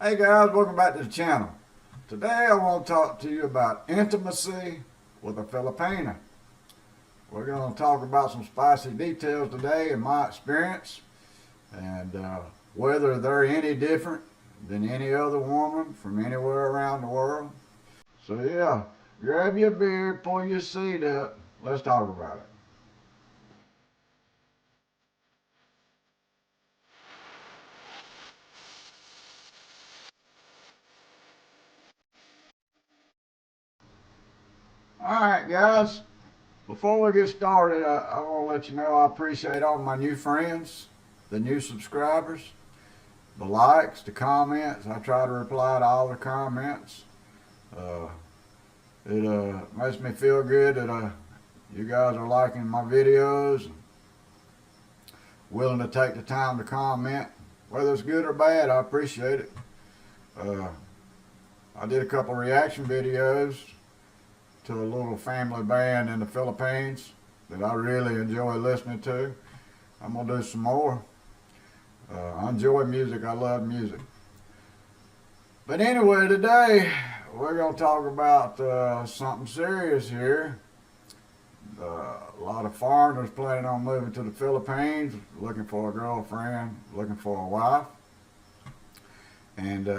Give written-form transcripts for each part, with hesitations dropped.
Hey guys, welcome back to the channel. Today I want to talk to you about intimacy with a Filipina. We're going to talk about some spicy details today in my experience and whether they're any different than any other woman from anywhere around the world. So yeah, grab your beer, pull your seat up, let's talk about it. Alright guys, before we get started, I want to let you know I appreciate all my new friends, the new subscribers, the likes, the comments. I try to reply to all the comments. It makes me feel good that you guys are liking my videos and willing to take the time to comment. Whether it's good or bad, I appreciate it. I did a couple of reaction videos to a little family band in the Philippines that I really enjoy listening to. I'm going to do some more. I enjoy music. I love music. But anyway, today we're going to talk about something serious here. A lot of foreigners planning on moving to the Philippines, looking for a girlfriend, looking for a wife. And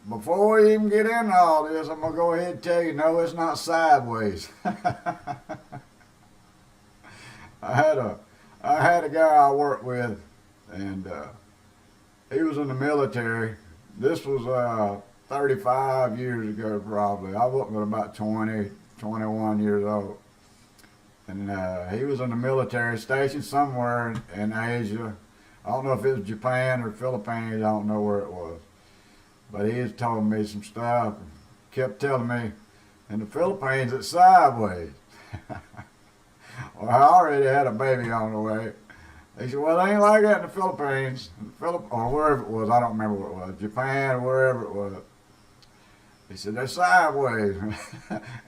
before we even get into all this, I'm going to go ahead and tell you, no, it's not sideways. I had a guy I worked with, and he was in the military. This was 35 years ago probably. I was about 20, 21 years old. And he was in the military station somewhere in Asia. I don't know if it was Japan or Philippines. I don't know where it was. But he has told me some stuff. Kept telling me, in the Philippines it's sideways. Well, I already had a baby on the way. He said, well, it ain't like that in the Philippines. Or wherever it was. I don't remember what it was. Japan, wherever it was. He said, they're sideways.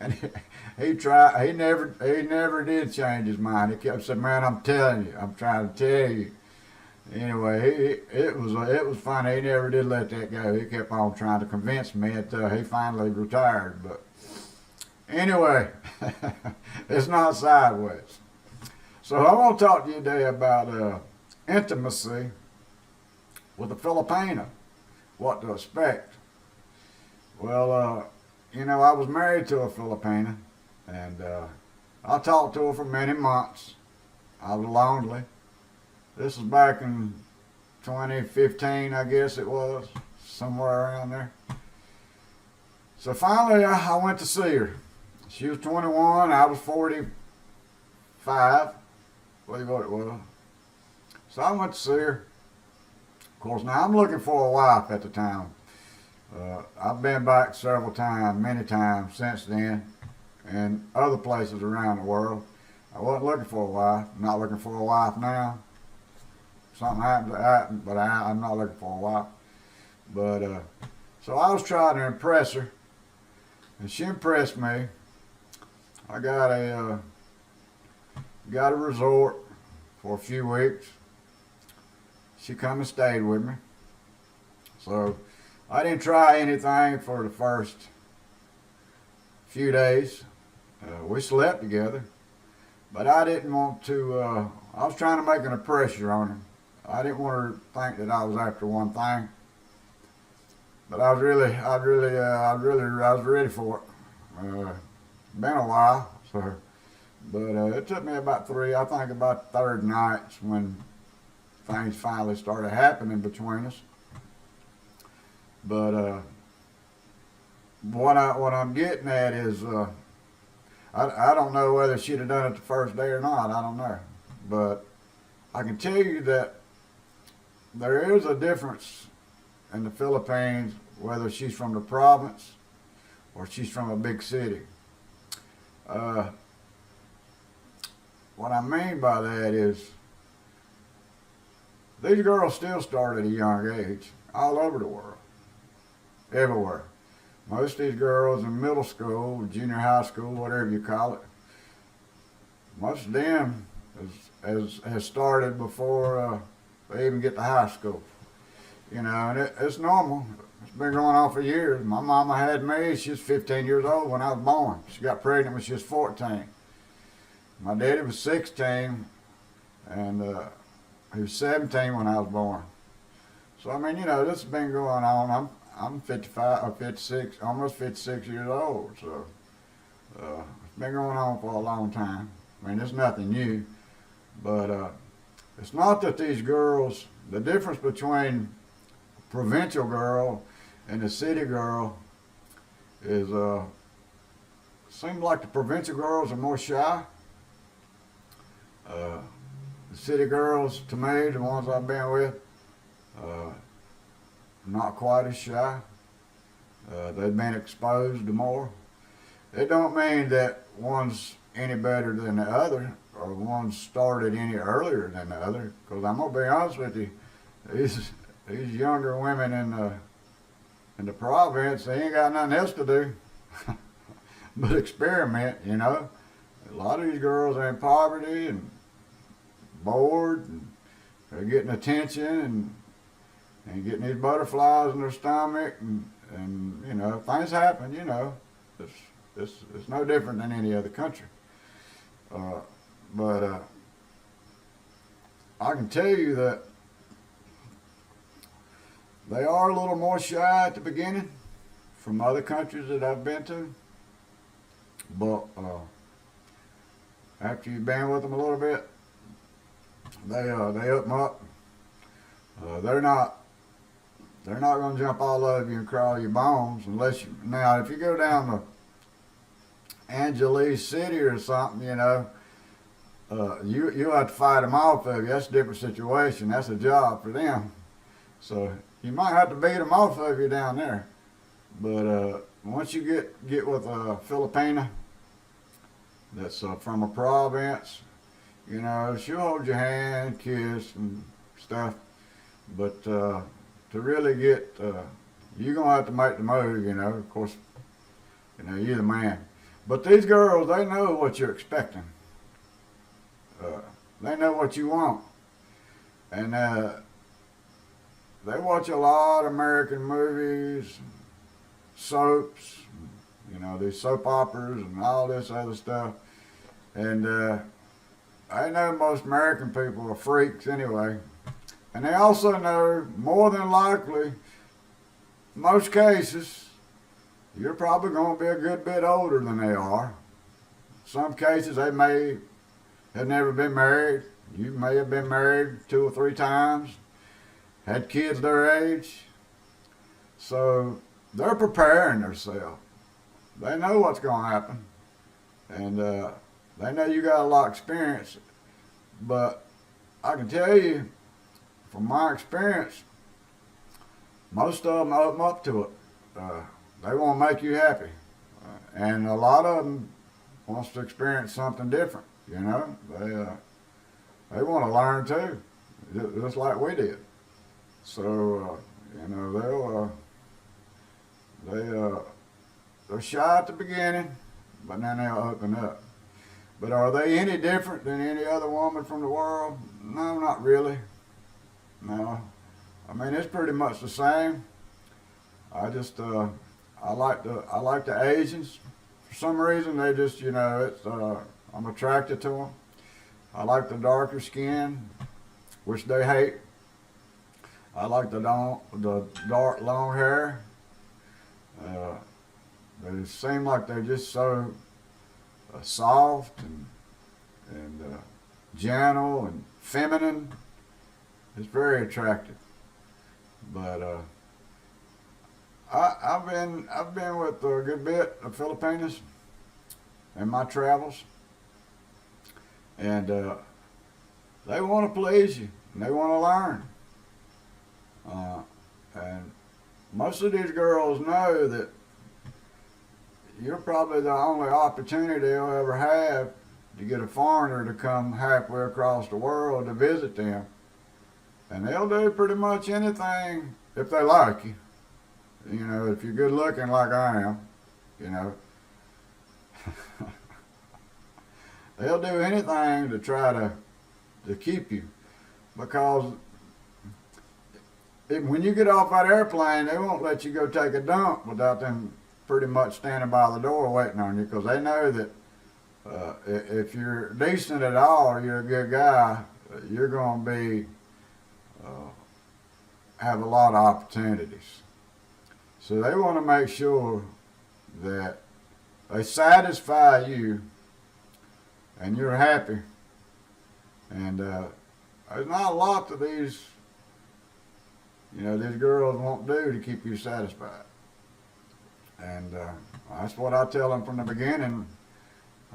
And he never did change his mind. He kept saying, man, I'm telling you, I'm trying to tell you. Anyway, it was funny. He never did let that go. He kept on trying to convince me until he finally retired. But anyway, it's not sideways. So I want to talk to you today about intimacy with a Filipina, what to expect. Well, I was married to a Filipina, and I talked to her for many months. I was lonely. This was back in 2015, I guess it was, somewhere around there. So finally, I went to see her. She was 21, I was 45, I believe what it was. So I went to see her. Of course, now I'm looking for a wife at the time. I've been back several times, many times since then, and other places around the world. I wasn't looking for a wife. I'm not looking for a wife now. Something happened, but I'm not looking for a wife. But so I was trying to impress her, and she impressed me. I got a resort for a few weeks. She come and stayed with me. So I didn't try anything for the first few days. We slept together, but I didn't want to. I was trying to make an impression on her. I didn't want her to think that I was after one thing, but I was ready for it. Been a while, so, but it took me about about the third nights when things finally started happening between us. But what I'm getting at is, I don't know whether she'd have done it the first day or not. I don't know, but I can tell you that there is a difference in the Philippines, whether she's from the province or she's from a big city. What I mean by that is these girls still start at a young age all over the world, everywhere. Most of these girls in middle school, junior high school, whatever you call it, most of them has started before they even get to high school. And it's normal. It's been going on for years. My mama had me. She was 15 years old when I was born. She got pregnant when she was 14. My daddy was 16, and he was 17 when I was born. So I mean, this has been going on. I'm 55 or 56, almost 56 years old. So it's been going on for a long time. I mean, it's nothing new, but it's not that these girls. The difference between a provincial girl and a city girl is seems like the provincial girls are more shy. The city girls, to me, the ones I've been with, not quite as shy. They've been exposed to more. It don't mean that one's any better than the other, or one started any earlier than the other. Because I'm gonna be honest with you, these younger women in the province, they ain't got nothing else to do but experiment. A lot of these girls are in poverty and bored, and they're getting attention and getting these butterflies in their stomach, and things happen. It's no different than any other country. But I can tell you that they are a little more shy at the beginning from other countries that I've been to. But after you've been with them a little bit, they open up. They're not going to jump all over you and crawl your bones unless you. Now, if you go down to Angeles City or something, you have to fight them off of you. That's a different situation. That's a job for them. So you might have to beat them off of you down there. But once you get with a Filipina that's from a province, she'll hold your hand, kiss and stuff. But to really get, you're gonna have to make the move. Of course, you're the man. But these girls, they know what you're expecting. They know what you want. And they watch a lot of American movies, soaps, these soap operas and all this other stuff. And I know most American people are freaks anyway. And they also know, more than likely, most cases, you're probably going to be a good bit older than they are. Some cases, they may have never been married. You may have been married 2 or 3 times, had kids their age. So they're preparing themselves. They know what's going to happen. And they know you got a lot of experience. But I can tell you, from my experience, most of them open up to it. They want to make you happy. And a lot of them wants to experience something different. They want to learn too, just like we did. So they're shy at the beginning, but then they'll open up. But are they any different than any other woman from the world? No, not really. No, I mean, it's pretty much the same. I just I like the Asians. For some reason, they just I'm attracted to them. I like the darker skin, which they hate. I like the dark long hair. They seem like they're just so soft and gentle and feminine. It's very attractive. But I've been with a good bit of Filipinas in my travels, and they want to please you and they want to learn. And most of these girls know that you're probably the only opportunity they'll ever have to get a foreigner to come halfway across the world to visit them. And they'll do pretty much anything if they like you. If you're good looking like I am, they'll do anything to try to keep you. Because when you get off that airplane, they won't let you go take a dump without them pretty much standing by the door waiting on you, because they know that if you're decent at all, you're a good guy, you're going to be have a lot of opportunities. So they want to make sure that they satisfy you and you're happy. And there's not a lot that these girls won't do to keep you satisfied. And that's what I tell them from the beginning.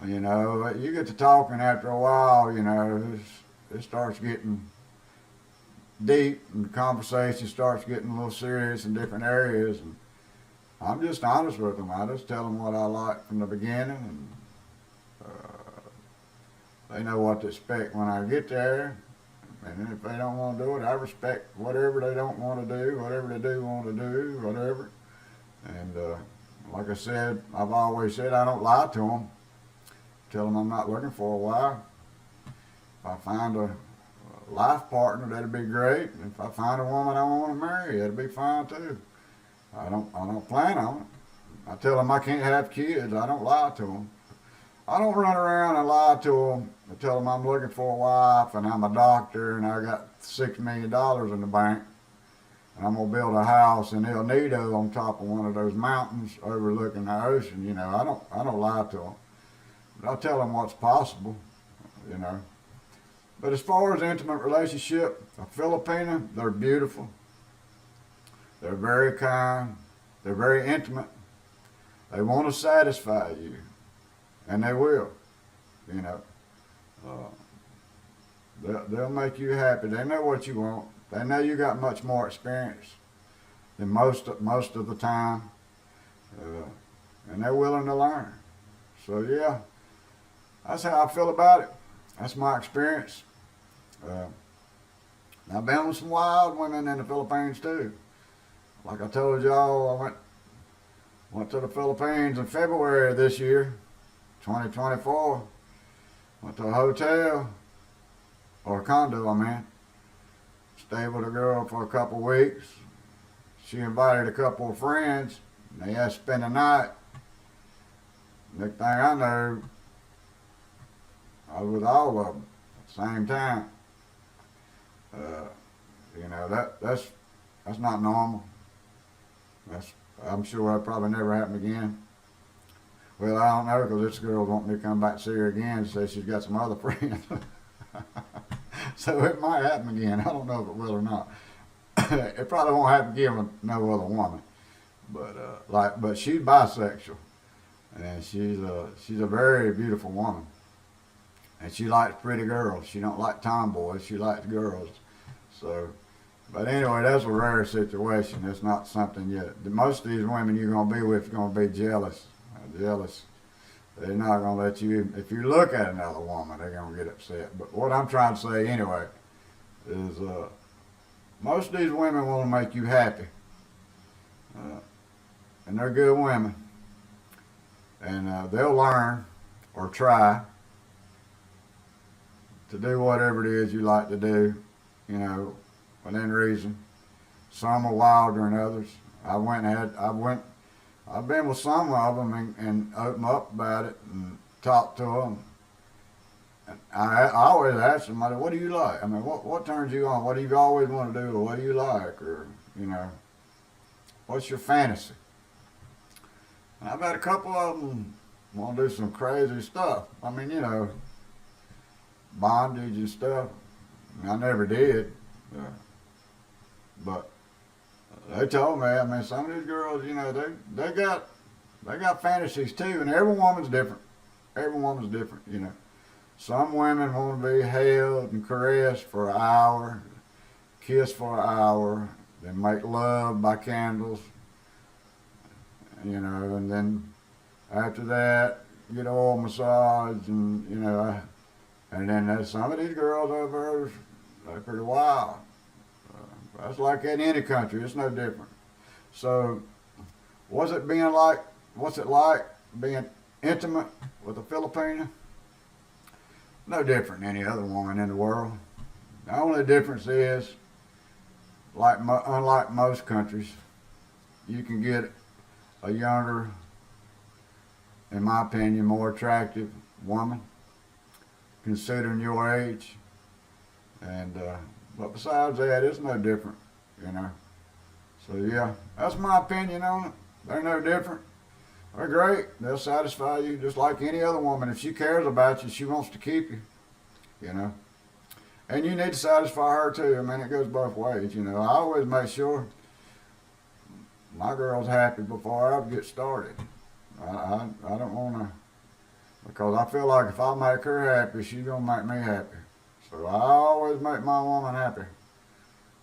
You get to talking after a while, it starts getting deep and the conversation starts getting a little serious in different areas. And I'm just honest with them. I just tell them what I like from the beginning, and they know what to expect when I get there. And if they don't want to do it, I respect whatever they don't want to do, whatever they do want to do, whatever. And like I said, I've always said I don't lie to them. Tell them I'm not looking for a wife. If I find a life partner, that'd be great. And if I find a woman I want to marry, that'd be fine too. I don't plan on it. I tell them I can't have kids. I don't lie to them. I don't run around and lie to them. I tell them I'm looking for a wife and I'm a doctor and I got $6 million in the bank and I'm gonna build a house in El Nido on top of one of those mountains overlooking the ocean. I don't lie to them. But I tell them what's possible. But as far as intimate relationship, a Filipina, they're beautiful. They're very kind. They're very intimate. They want to satisfy you, and they will. They'll make you happy. They know what you want. They know you got much more experience than most of the time, and they're willing to learn. So yeah, that's how I feel about it. That's my experience. I've been with some wild women in the Philippines too. Like I told y'all, I went to the Philippines in February of this year, 2024. Went to a hotel, or a condo, Stayed with a girl for a couple weeks. She invited a couple of friends, and they asked to spend the night. Next thing I know, I was with all of them at the same time. That's not normal. I'm sure that probably never happen again. Well, I don't know, because this girl wants me to come back to see her again and say she's got some other friends. So it might happen again. I don't know if it will or not. It probably won't happen again with no other woman. But she's bisexual, and she's a very beautiful woman. And she likes pretty girls. She don't like tomboys. She likes girls. So, but anyway, that's a rare situation. It's not something yet. Most of these women you're going to be with are going to be jealous. They're not going to let you, if you look at another woman, they're going to get upset. But what I'm trying to say anyway is most of these women want to make you happy. And they're good women. And they'll learn or try to do whatever it is you like to do, within reason. Some are wilder than others. I've been with some of them and opened up about it and talked to them. And I always ask them, what do you like? What turns you on? What do you always want to do? Or what do you like? Or, what's your fantasy? And I've had a couple of them want to do some crazy stuff. Bondage and stuff. I never did. But they told me, some of these girls, they got fantasies too, and every woman's different. Every woman's different, Some women want to be held and caressed for an hour, kissed for an hour, then make love by candles, and then after that, get an oil massage, and then there's some of these girls over there, they're pretty wild. That's like in any country. It's no different. So, what's it like being intimate with a Filipina? No different than any other woman in the world. The only difference is unlike most countries, you can get a younger, in my opinion, more attractive woman, considering your age. And but besides that, it's no different, you know. So yeah, that's my opinion on it. They're no different. They're great. They'll satisfy you just like any other woman. If she cares about you, she wants to keep you, you know. And you need to satisfy her too. I mean, it goes both ways, you know. I always make sure my girl's happy before I get started. I don't want to, because I feel like if I make her happy, she's going to make me happy. So I always make my woman happy.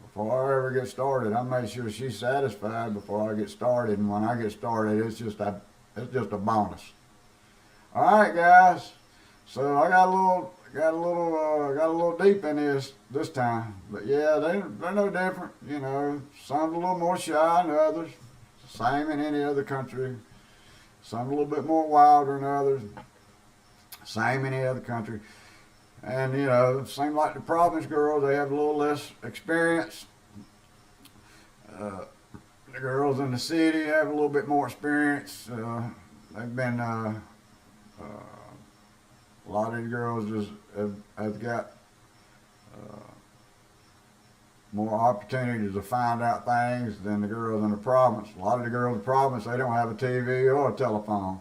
Before I ever get started, I make sure she's satisfied before I get started. And when I get started, it's just a bonus. All right, guys. So I got a little deep in this time. But yeah, they're no different. You know, some a little more shy than others. Same in any other country. Some a little bit more wilder than others. Same in any other country. And, you know, it seems like the province girls, they have a little less experience. The girls in the city have a little bit more experience. They've been, a lot of the girls just have got more opportunities to find out things than the girls in the province. A lot of the girls in the province, they don't have a TV or a telephone.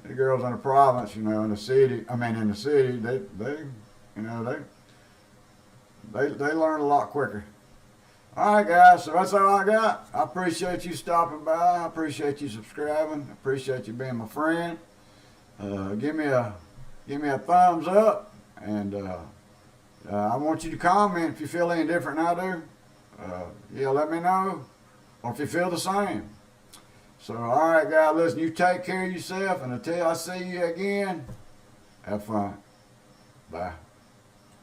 The girls in the province, you know, in the city, they learn a lot quicker. All right, guys, so that's all I got. I appreciate you stopping by. I appreciate you subscribing. I appreciate you being my friend. Give me a thumbs up, and I want you to comment if you feel any different than I do. Yeah, let me know, or if you feel the same. So, all right, guys, listen, you take care of yourself, and until I see you again, have fun. Bye.